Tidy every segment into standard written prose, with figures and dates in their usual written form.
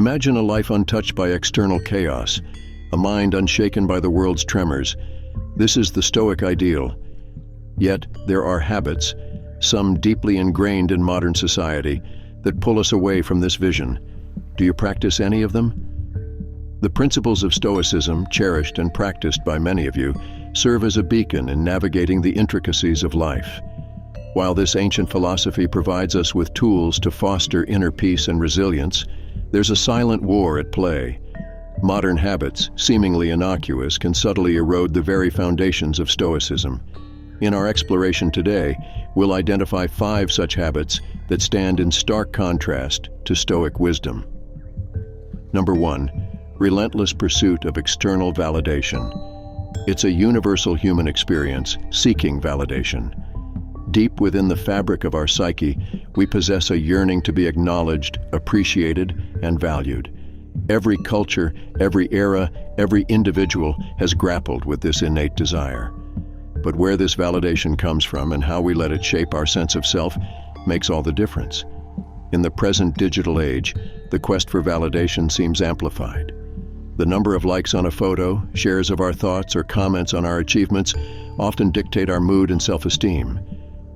Imagine a life untouched by external chaos, a mind unshaken by the world's tremors. This is the Stoic ideal. Yet, there are habits, some deeply ingrained in modern society, that pull us away from this vision. Do you practice any of them? The principles of Stoicism, cherished and practiced by many of you, serve as a beacon in navigating the intricacies of life. While this ancient philosophy provides us with tools to foster inner peace and resilience, there's a silent war at play. Modern habits, seemingly innocuous, can subtly erode the very foundations of Stoicism. In our exploration today, we'll identify 5 such habits that stand in stark contrast to Stoic wisdom. Number 1. Relentless pursuit of external validation. It's a universal human experience, seeking validation. Deep within the fabric of our psyche, we possess a yearning to be acknowledged, appreciated, and valued. Every culture, every era, every individual has grappled with this innate desire. But where this validation comes from and how we let it shape our sense of self makes all the difference. In the present digital age, the quest for validation seems amplified. The number of likes on a photo, shares of our thoughts, or comments on our achievements often dictate our mood and self-esteem.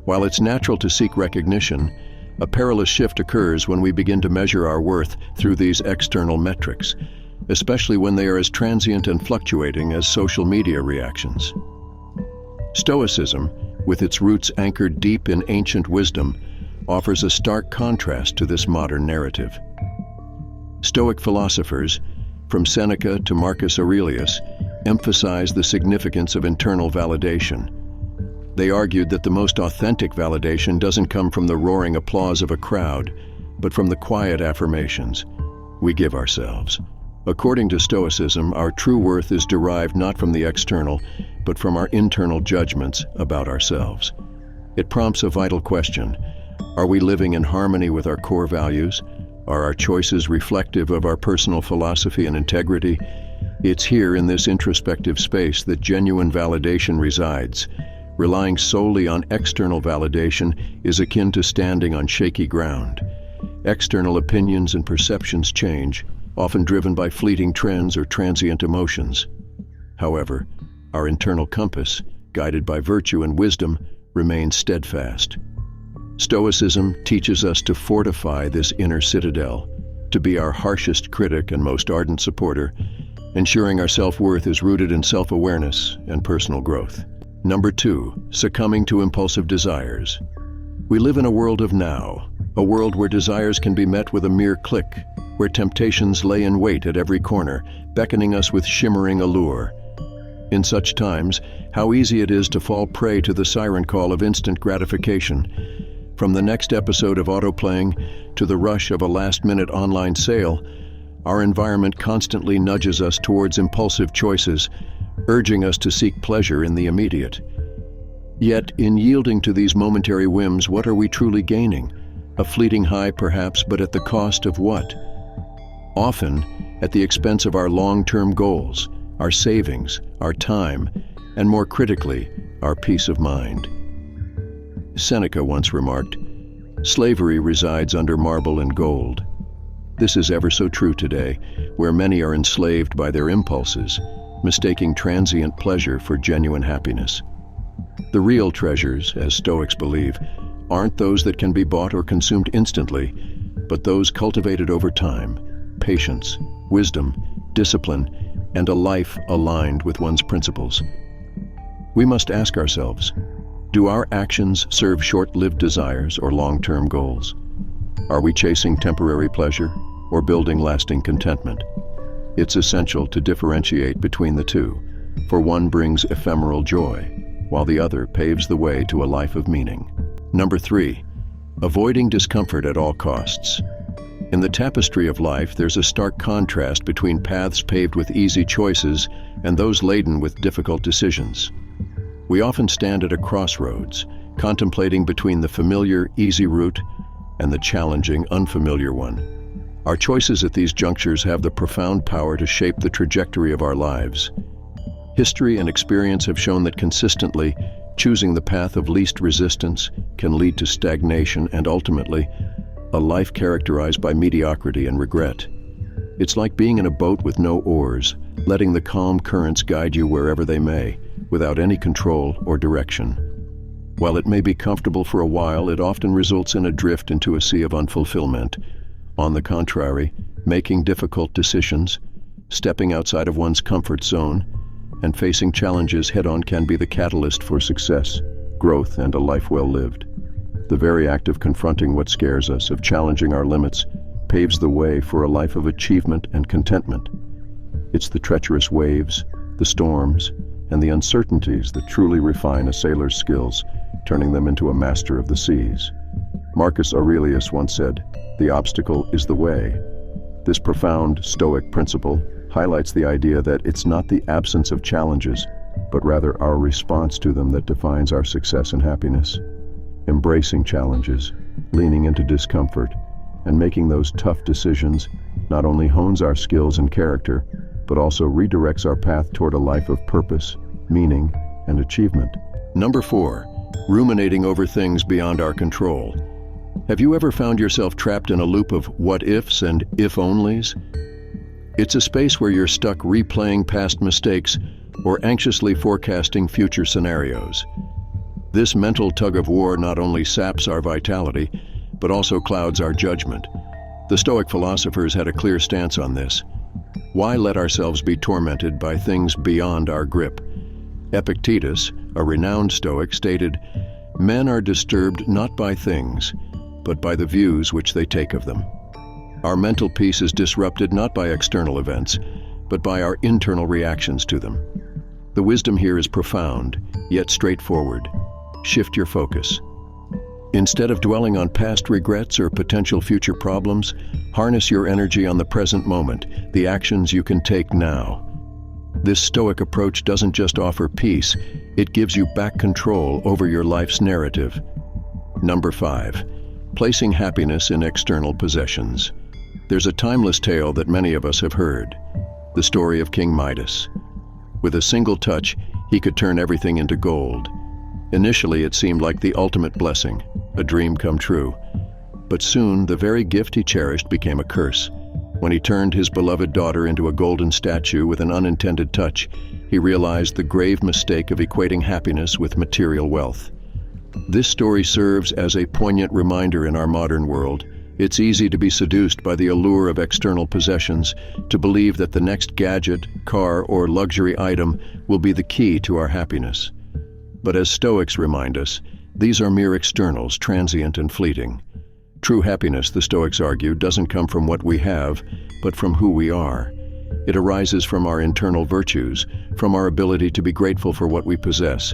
While it's natural to seek recognition, a perilous shift occurs when we begin to measure our worth through these external metrics, especially when they are as transient and fluctuating as social media reactions. Stoicism, with its roots anchored deep in ancient wisdom, offers a stark contrast to this modern narrative. Stoic philosophers, from Seneca to Marcus Aurelius, emphasize the significance of internal validation. They argued that the most authentic validation doesn't come from the roaring applause of a crowd, but from the quiet affirmations we give ourselves. According to Stoicism, our true worth is derived not from the external, but from our internal judgments about ourselves. It prompts a vital question. Are we living in harmony with our core values? Are our choices reflective of our personal philosophy and integrity? It's here in this introspective space that genuine validation resides. Relying solely on external validation is akin to standing on shaky ground. External opinions and perceptions change, often driven by fleeting trends or transient emotions. However, our internal compass, guided by virtue and wisdom, remains steadfast. Stoicism teaches us to fortify this inner citadel, to be our harshest critic and most ardent supporter, ensuring our self-worth is rooted in self-awareness and personal growth. Number 2, succumbing to impulsive desires. We live in a world of now, a world where desires can be met with a mere click, where temptations lay in wait at every corner, beckoning us with shimmering allure. In such times, how easy it is to fall prey to the siren call of instant gratification. From the next episode of autoplaying to the rush of a last-minute online sale, our environment constantly nudges us towards impulsive choices, urging us to seek pleasure in the immediate. Yet, in yielding to these momentary whims, what are we truly gaining? A fleeting high, perhaps, but at the cost of what? Often, at the expense of our long-term goals, our savings, our time, and more critically, our peace of mind. Seneca once remarked, "Slavery resides under marble and gold." This is ever so true today, where many are enslaved by their impulses, mistaking transient pleasure for genuine happiness. The real treasures, as Stoics believe, aren't those that can be bought or consumed instantly, but those cultivated over time: patience, wisdom, discipline, and a life aligned with one's principles. We must ask ourselves, do our actions serve short-lived desires or long-term goals? Are we chasing temporary pleasure or building lasting contentment? It's essential to differentiate between the two, for one brings ephemeral joy, while the other paves the way to a life of meaning. Number 3, avoiding discomfort at all costs. In the tapestry of life, there's a stark contrast between paths paved with easy choices and those laden with difficult decisions. We often stand at a crossroads, contemplating between the familiar, easy route and the challenging, unfamiliar one. Our choices at these junctures have the profound power to shape the trajectory of our lives. History and experience have shown that consistently, choosing the path of least resistance can lead to stagnation and ultimately, a life characterized by mediocrity and regret. It's like being in a boat with no oars, letting the calm currents guide you wherever they may, without any control or direction. While it may be comfortable for a while, it often results in a drift into a sea of unfulfillment. On the contrary, making difficult decisions, stepping outside of one's comfort zone, and facing challenges head-on can be the catalyst for success, growth, and a life well lived. The very act of confronting what scares us, of challenging our limits, paves the way for a life of achievement and contentment. It's the treacherous waves, the storms, and the uncertainties that truly refine a sailor's skills, turning them into a master of the seas. Marcus Aurelius once said, "The obstacle is the way." This profound Stoic principle highlights the idea that it's not the absence of challenges, but rather our response to them that defines our success and happiness. Embracing challenges, leaning into discomfort, and making those tough decisions not only hones our skills and character, but also redirects our path toward a life of purpose, meaning, and achievement. Number 4, ruminating over things beyond our control. Have you ever found yourself trapped in a loop of what-ifs and if-onlys? It's a space where you're stuck replaying past mistakes or anxiously forecasting future scenarios. This mental tug-of-war not only saps our vitality, but also clouds our judgment. The Stoic philosophers had a clear stance on this. Why let ourselves be tormented by things beyond our grip? Epictetus, a renowned Stoic, stated, "Men are disturbed not by things, but by the views which they take of them." Our mental peace is disrupted not by external events, but by our internal reactions to them. The wisdom here is profound, yet straightforward. Shift your focus. Instead of dwelling on past regrets or potential future problems, harness your energy on the present moment, the actions you can take now. This Stoic approach doesn't just offer peace, it gives you back control over your life's narrative. Number 5, placing happiness in external possessions. There's a timeless tale that many of us have heard, the story of King Midas. With a single touch, he could turn everything into gold. Initially, it seemed like the ultimate blessing, a dream come true. But soon, the very gift he cherished became a curse. When he turned his beloved daughter into a golden statue with an unintended touch, he realized the grave mistake of equating happiness with material wealth. This story serves as a poignant reminder in our modern world. It's easy to be seduced by the allure of external possessions, to believe that the next gadget, car, or luxury item will be the key to our happiness. But as Stoics remind us, these are mere externals, transient and fleeting. True happiness, the Stoics argue, doesn't come from what we have, but from who we are. It arises from our internal virtues, from our ability to be grateful for what we possess,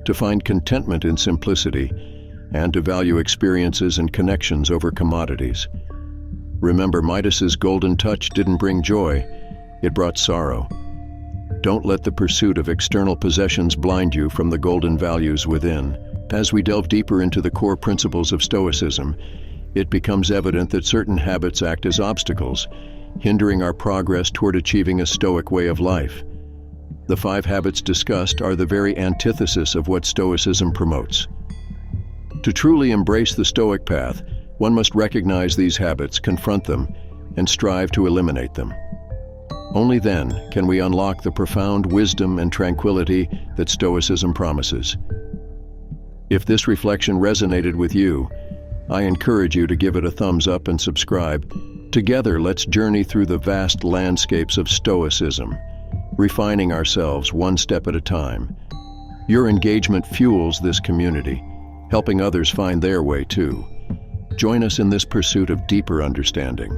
to find contentment in simplicity, and to value experiences and connections over commodities. Remember, Midas's golden touch didn't bring joy, it brought sorrow. Don't let the pursuit of external possessions blind you from the golden values within. As we delve deeper into the core principles of Stoicism, it becomes evident that certain habits act as obstacles, hindering our progress toward achieving a Stoic way of life. The 5 habits discussed are the very antithesis of what Stoicism promotes. To truly embrace the Stoic path, one must recognize these habits, confront them, and strive to eliminate them. Only then can we unlock the profound wisdom and tranquility that Stoicism promises. If this reflection resonated with you, I encourage you to give it a thumbs up and subscribe. Together, let's journey through the vast landscapes of Stoicism, refining ourselves one step at a time. Your engagement fuels this community, helping others find their way too. Join us in this pursuit of deeper understanding.